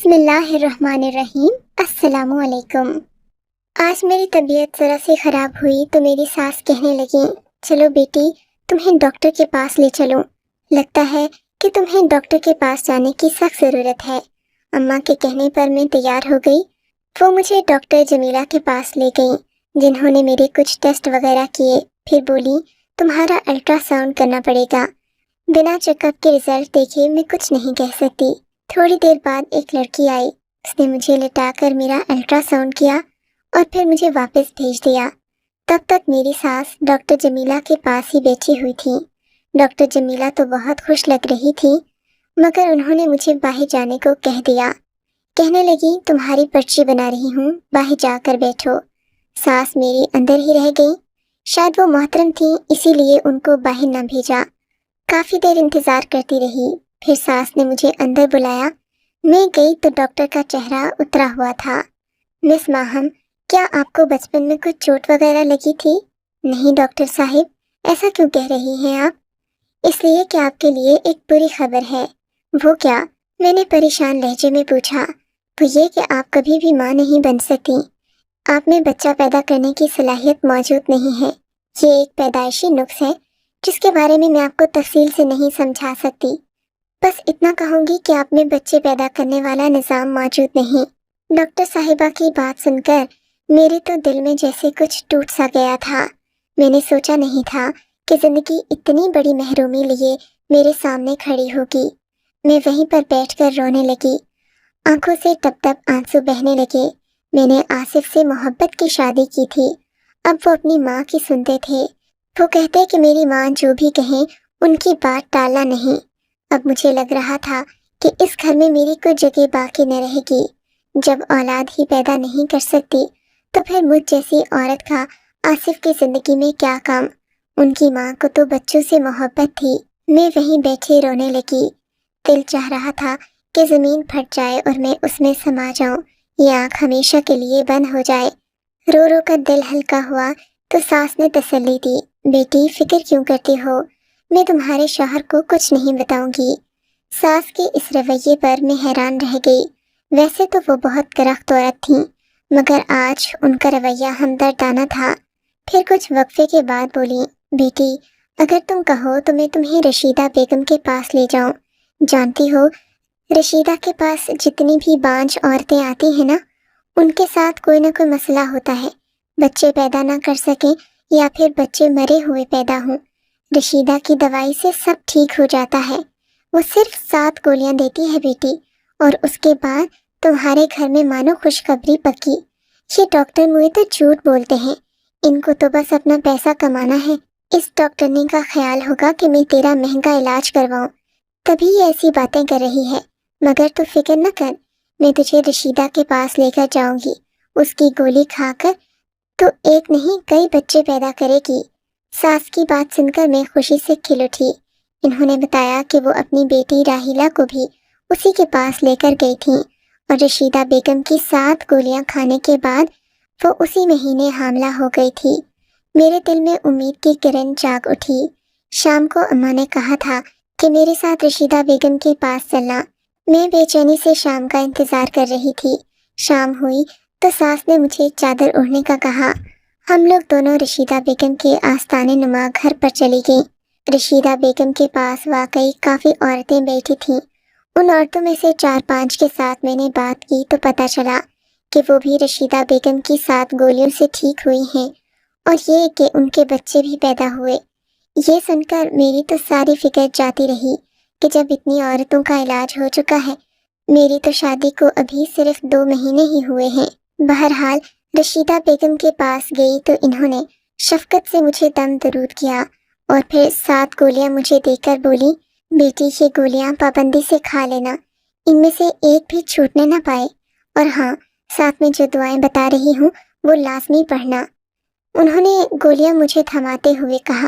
بسم اللہ الرحمن الرحیم۔ السلام علیکم۔ آج میری طبیعت ذرا سی خراب ہوئی تو میری ساس کہنے لگی، چلو بیٹی تمہیں ڈاکٹر کے پاس لے چلوں، لگتا ہے کہ تمہیں ڈاکٹر کے پاس جانے کی سخت ضرورت ہے۔ اماں کے کہنے پر میں تیار ہو گئی۔ وہ مجھے ڈاکٹر جمیلہ کے پاس لے گئیں، جنہوں نے میرے کچھ ٹیسٹ وغیرہ کیے، پھر بولی تمہارا الٹرا ساؤنڈ کرنا پڑے گا۔ بنا چیک اپ کے رزلٹ دیکھے میں کچھ نہیں کہہ سکتی۔ تھوڑی دیر بعد ایک لڑکی آئی، اس نے مجھے لٹا کر میرا الٹرا ساؤنڈ کیا اور پھر مجھے واپس بھیج دیا۔ تب تک میری ساس ڈاکٹر جمیلہ کے پاس ہی بیٹھی ہوئی تھی۔ ڈاکٹر جمیلہ تو بہت خوش لگ رہی تھی، مگر انہوں نے مجھے باہر جانے کو کہہ دیا۔ کہنے لگی تمہاری پرچی بنا رہی ہوں، باہر جا کر بیٹھو۔ ساس میری اندر ہی رہ گئی، شاید وہ محترم تھیں اسی لیے ان کو باہر نہ بھیجا۔ کافی دیر انتظار کرتی رہی، پھر ساس نے مجھے اندر بلایا۔ میں گئی تو ڈاکٹر کا چہرہ اترا ہوا تھا۔ مس ماہم، کیا آپ کو بچپن میں کچھ چوٹ وغیرہ لگی تھی؟ نہیں ڈاکٹر صاحب، ایسا کیوں کہہ رہی ہیں آپ؟ اس لیے کہ آپ کے لیے ایک بری خبر ہے۔ وہ کیا؟ میں نے پریشان لہجے میں پوچھا۔ وہ یہ کہ آپ کبھی بھی ماں نہیں بن سکتی۔ آپ میں بچہ پیدا کرنے کی صلاحیت موجود نہیں ہے۔ یہ ایک پیدائشی نقص ہے جس کے بارے میں آپ کو تفصیل سے نہیں سمجھا سکتی۔ بس اتنا کہوں گی کہ آپ میں بچے پیدا کرنے والا نظام موجود نہیں۔ ڈاکٹر صاحبہ کی بات سن کر میرے تو دل میں جیسے کچھ ٹوٹ سا گیا تھا۔ میں نے سوچا نہیں تھا کہ زندگی اتنی بڑی محرومی لیے میرے سامنے کھڑی ہوگی۔ میں وہیں پر بیٹھ کر رونے لگی، آنکھوں سے ٹپ ٹپ آنسو بہنے لگے۔ میں نے آصف سے محبت کی شادی کی تھی، اب وہ اپنی ماں کی سنتے تھے۔ وہ کہتے کہ میری ماں جو بھی کہیں ان کی بات ٹالنا نہیں۔ اب مجھے لگ رہا تھا کہ اس گھر میں میری کوئی جگہ باقی نہ رہے گی۔ جب اولاد ہی پیدا نہیں کر سکتی تو پھر مجھ جیسی عورت کا آصف کی زندگی میں کیا کام؟ ان کی ماں کو تو بچوں سے محبت تھی۔ میں وہیں بیٹھے رونے لگی۔ دل چاہ رہا تھا کہ زمین پھٹ جائے اور میں اس میں سما جاؤں، یہ آنکھ ہمیشہ کے لیے بند ہو جائے۔ رو رو کر دل ہلکا ہوا تو ساس نے تسلی دی، بیٹی فکر کیوں کرتی ہو، میں تمہارے شوہر کو کچھ نہیں بتاؤں گی۔ ساس کے اس رویے پر میں حیران رہ گئی۔ ویسے تو وہ بہت درخت عورت تھیں، مگر آج ان کا رویہ ہمدردانہ تھا۔ پھر کچھ وقفے کے بعد بولی، بیٹی اگر تم کہو تو میں تمہیں رشیدہ بیگم کے پاس لے جاؤں۔ جانتی ہو رشیدہ کے پاس جتنی بھی بانجھ عورتیں آتی ہیں نا، ان کے ساتھ کوئی نہ کوئی مسئلہ ہوتا ہے، بچے پیدا نہ کر سکیں یا پھر بچے مرے ہوئے پیدا ہوں۔ رشیدہ کی دوائی سے سب ٹھیک ہو جاتا ہے۔ وہ صرف 7 گولیاں دیتی ہے بیٹی، اور اس کے بعد تمہارے گھر میں مانو خوشخبری پکی۔ یہ ڈاکٹر مجھے تو جھوٹ بولتے ہیں، ان کو تو بس اپنا پیسہ کمانا ہے۔ اس ڈاکٹرنی کا خیال ہوگا کہ میں تیرا مہنگا علاج کرواؤں، تبھی یہ ایسی باتیں کر رہی ہے۔ مگر تو فکر نہ کر، میں تجھے رشیدہ کے پاس لے کر جاؤں گی۔ اس کی گولی کھا کر تو ایک نہیں کئی بچے پیدا کرے گی۔ ساس کی بات سن کر میں خوشی سے کھل اٹھی۔ انہوں نے بتایا کہ وہ اپنی بیٹی راحیلہ کو بھی اسی کے پاس لے کر گئی تھیں، اور رشیدہ بیگم کی 7 گولیاں کھانے کے بعد وہ اسی مہینے حاملہ ہو گئی تھی۔ میرے دل میں امید کی کرن جاگ اٹھی۔ شام کو اماں نے کہا تھا کہ میرے ساتھ رشیدہ بیگم کے پاس چلنا۔ میں بے چینی سے شام کا انتظار کر رہی تھی۔ شام ہوئی تو ساس نے مجھے چادر اوڑھنے کا کہا۔ ہم لوگ دونوں رشیدہ بیگم کے آستانے نما گھر پر چلی گئیں۔ رشیدہ بیگم کے پاس واقعی کافی عورتیں بیٹھی تھیں۔ ان عورتوں میں سے 4-5 کے ساتھ میں نے بات کی تو پتہ چلا کہ وہ بھی رشیدہ بیگم کی 7 گولیوں سے ٹھیک ہوئی ہیں، اور یہ کہ ان کے بچے بھی پیدا ہوئے۔ یہ سن کر میری تو ساری فکر جاتی رہی کہ جب اتنی عورتوں کا علاج ہو چکا ہے، میری تو شادی کو ابھی صرف 2 مہینے ہی ہوئے ہیں۔ بہرحال رشیدہ بیگم کے پاس گئی تو انہوں نے شفقت سے مجھے دم درود کیا اور پھر 7 گولیاں مجھے دے کر بولی، بیٹی یہ گولیاں پابندی سے کھا لینا، ان میں سے ایک بھی چھوٹنے نہ پائے، اور ہاں ساتھ میں جو دعائیں بتا رہی ہوں وہ لازمی پڑھنا۔ انہوں نے گولیاں مجھے تھماتے ہوئے کہا،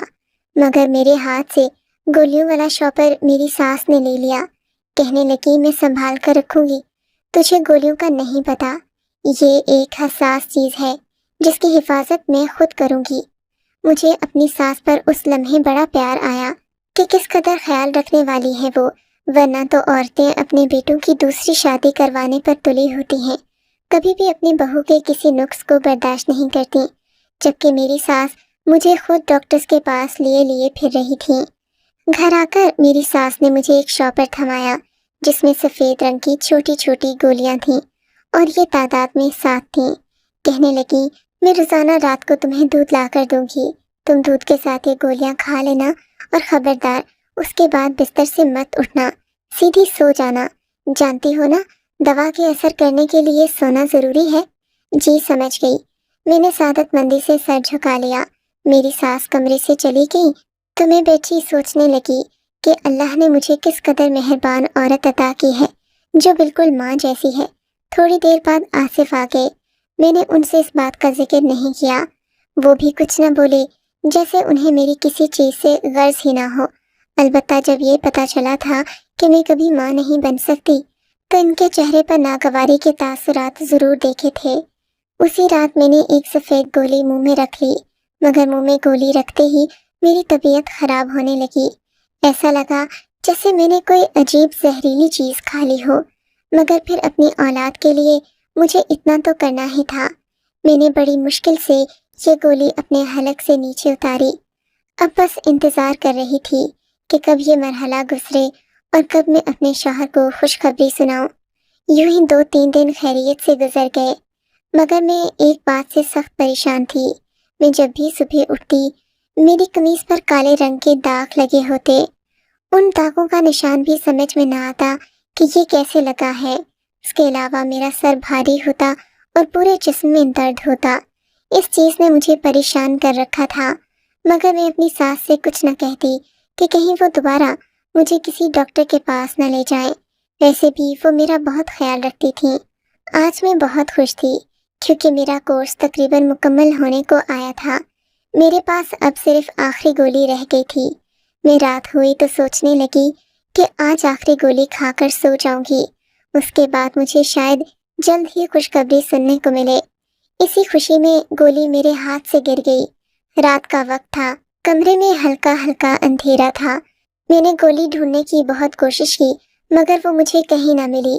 مگر میرے ہاتھ سے گولیوں والا شاپر میری ساس نے لے لیا۔ کہنے لگی میں سنبھال کر رکھوں گی، تجھے گولیوں کا نہیں پتا، یہ ایک حساس چیز ہے جس کی حفاظت میں خود کروں گی۔ مجھے اپنی ساس پر اس لمحے بڑا پیار آیا کہ کس قدر خیال رکھنے والی ہے وہ، ورنہ تو عورتیں اپنے بیٹوں کی دوسری شادی کروانے پر تلی ہوتی ہیں، کبھی بھی اپنی بہو کے کسی نقص کو برداشت نہیں کرتی، جبکہ میری ساس مجھے خود ڈاکٹرز کے پاس لیے پھر رہی تھیں۔ گھر آ کر میری ساس نے مجھے ایک شاپر تھمایا جس میں سفید رنگ کی چھوٹی چھوٹی گولیاں تھیں اور یہ تعداد میں 7 تھیں۔ کہنے لگی، میں روزانہ رات کو تمہیں دودھ لا کر دوں گی، تم دودھ کے ساتھ یہ گولیاں کھا لینا اور خبردار اس کے بعد بستر سے مت اٹھنا، سیدھی سو جانا، جانتی ہو نا دوا کے اثر کرنے کے لیے سونا ضروری ہے۔ جی سمجھ گئی، میں نے سعادت مندی سے سر جھکا لیا۔ میری ساس کمرے سے چلی گئی تو میں بیٹھی سوچنے لگی کہ اللہ نے مجھے کس قدر مہربان عورت عطا کی ہے جو بالکل ماں جیسی ہے۔ تھوڑی دیر بعد آصف آ گئے۔ میں نے ان سے اس بات کا ذکر نہیں کیا، وہ بھی کچھ نہ بولے، جیسے انہیں میری کسی چیز سے غرض ہی نہ ہو۔ البتہ جب یہ پتہ چلا تھا کہ میں کبھی ماں نہیں بن سکتی تو ان کے چہرے پر ناگواری کے تاثرات ضرور دیکھے تھے۔ اسی رات میں نے ایک سفید گولی منہ میں رکھ لی، مگر منہ میں گولی رکھتے ہی میری طبیعت خراب ہونے لگی۔ ایسا لگا جیسے میں نے کوئی عجیب زہریلی چیز کھا لی ہو، مگر پھر اپنی اولاد کے لیے مجھے اتنا تو کرنا ہی تھا۔ میں نے بڑی مشکل سے یہ گولی اپنے حلق سے نیچے اتاری۔ اب بس انتظار کر رہی تھی کہ کب یہ مرحلہ گزرے اور کب میں اپنے شوہر کو خوشخبری سناؤں۔ یوں ہی 2-3 دن خیریت سے گزر گئے، مگر میں ایک بات سے سخت پریشان تھی۔ میں جب بھی صبح اٹھتی میری قمیص پر کالے رنگ کے داغ لگے ہوتے، ان داغوں کا نشان بھی سمجھ میں نہ آتا کہ یہ کیسے لگا ہے۔ اس کے علاوہ میرا سر بھاری ہوتا اور پورے جسم میں درد ہوتا۔ اس چیز نے مجھے پریشان کر رکھا تھا، مگر میں اپنی ساس سے کچھ نہ کہتی کہ کہیں وہ دوبارہ مجھے کسی ڈاکٹر کے پاس نہ لے جائیں۔ ویسے بھی وہ میرا بہت خیال رکھتی تھیں۔ آج میں بہت خوش تھی کیونکہ میرا کورس تقریباً مکمل ہونے کو آیا تھا۔ میرے پاس اب صرف آخری گولی رہ گئی تھی۔ میں رات ہوئی تو سوچنے لگی کہ آج آخری گولی کھا کر سو جاؤں گی، اس کے بعد مجھے شاید جلد ہی خوشخبری سننے کو ملے۔ اسی خوشی میں گولی میرے ہاتھ سے گر گئی۔ رات کا وقت تھا، کمرے میں ہلکا ہلکا اندھیرا تھا۔ میں نے گولی ڈھونڈنے کی بہت کوشش کی مگر وہ مجھے کہیں نہ ملی۔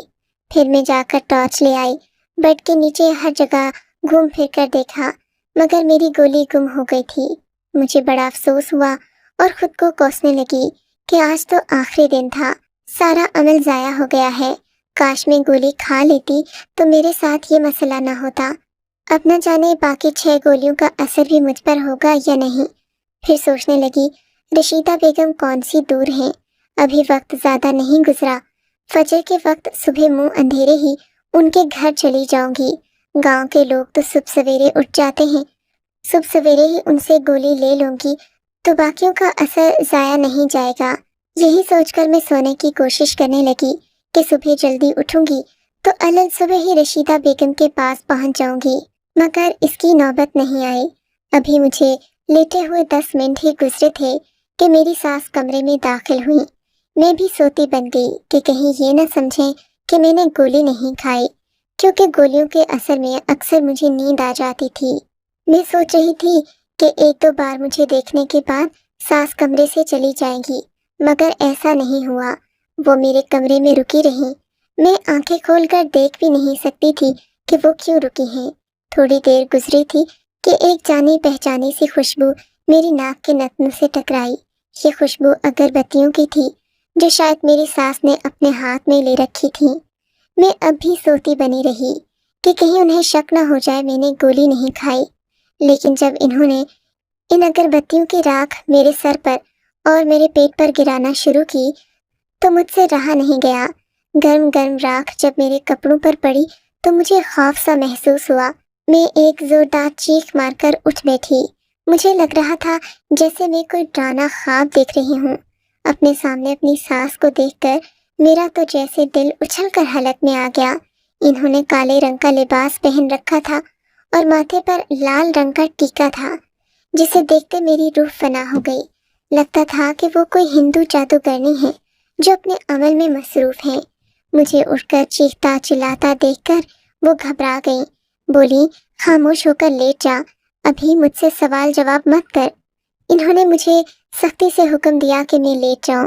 پھر میں جا کر ٹارچ لے آئی، بیڈ کے نیچے ہر جگہ گھوم پھر کر دیکھا، مگر میری گولی گم ہو گئی تھی۔ مجھے بڑا افسوس ہوا اور خود کو کوسنے لگی کہ آج تو آخری دن تھا، سارا عمل ضائع ہو گیا ہے۔ کاش میں گولی کھا لیتی تو میرے ساتھ یہ مسئلہ نہ ہوتا۔ اب نہ جانے باقی 6 گولیوں کا اثر بھی مجھ پر ہوگا یا نہیں۔ پھر سوچنے لگی، رشیدہ بیگم کون سی دور ہیں، ابھی وقت زیادہ نہیں گزرا۔ فجر کے وقت صبح منہ اندھیرے ہی ان کے گھر چلی جاؤں گی۔ گاؤں کے لوگ تو صبح سویرے اٹھ جاتے ہیں، صبح سویرے ہی ان سے گولی لے لوں گی تو باقیوں کا اثر ضائع نہیں جائے گا۔ یہی سوچ کر میں سونے کی کوشش کرنے لگی کہ صبح جلدی اٹھوں گی تو الگ صبح ہی رشیدہ بیگم کے پاس پہنچ جاؤں گی، مگر اس کی نوبت نہیں آئی۔ ابھی مجھے لیٹے ہوئے 10 منٹ ہی گزرے تھے کہ میری ساس کمرے میں داخل ہوئی۔ میں بھی سوتی بن گئی کہ کہیں یہ نہ سمجھیں کہ میں نے گولی نہیں کھائی، کیونکہ گولیوں کے اثر میں اکثر مجھے نیند آ جاتی تھی۔ میں سوچ رہی تھی کہ 1-2 بار مجھے دیکھنے کے بعد ساس کمرے سے چلی جائیں گی، مگر ایسا نہیں ہوا۔ وہ میرے کمرے میں رکی رہیں۔ میں آنکھیں کھول کر دیکھ بھی نہیں سکتی تھی کہ وہ کیوں رکی ہیں۔ تھوڑی دیر گزری تھی کہ ایک جانی پہچانی سی خوشبو میری ناک کے نتنوں سے ٹکرائی۔ یہ خوشبو اگربتیوں کی تھی جو شاید میری ساس نے اپنے ہاتھ میں لے رکھی تھی۔ میں اب بھی سوتی بنی رہی کہ کہیں انہیں شک نہ ہو جائے میں نے گولی نہیں کھائی، لیکن جب انہوں نے ان اگربتیوں کی راکھ میرے سر پر اور میرے پیٹ پر گرانا شروع کی تو مجھ سے رہا نہیں گیا۔ گرم گرم راکھ جب میرے کپڑوں پر پڑی تو مجھے خوف سا محسوس ہوا۔ میں ایک زوردار چیخ مار کر اٹھ بیٹھی۔ مجھے لگ رہا تھا جیسے میں کوئی ڈرانا خواب دیکھ رہی ہوں۔ اپنے سامنے اپنی ساس کو دیکھ کر میرا تو جیسے دل اچھل کر حلق میں آ گیا۔ انہوں نے کالے رنگ کا لباس پہن رکھا تھا اور ماتھے پر لال رنگ کا ٹیکا تھا، جسے دیکھتے میری روح فنا ہو گئی۔ لگتا تھا کہ وہ کوئی ہندو جادوگرنی ہے جو اپنے عمل میں مصروف ہیں۔ مجھے اٹھ کر چیختا چلاتا دیکھ کر وہ گھبرا گئیں۔ بولی، خاموش ہو کر لیٹ جا، ابھی مجھ سے سوال جواب مت کر۔ انہوں نے مجھے سختی سے حکم دیا کہ میں لیٹ جاؤں۔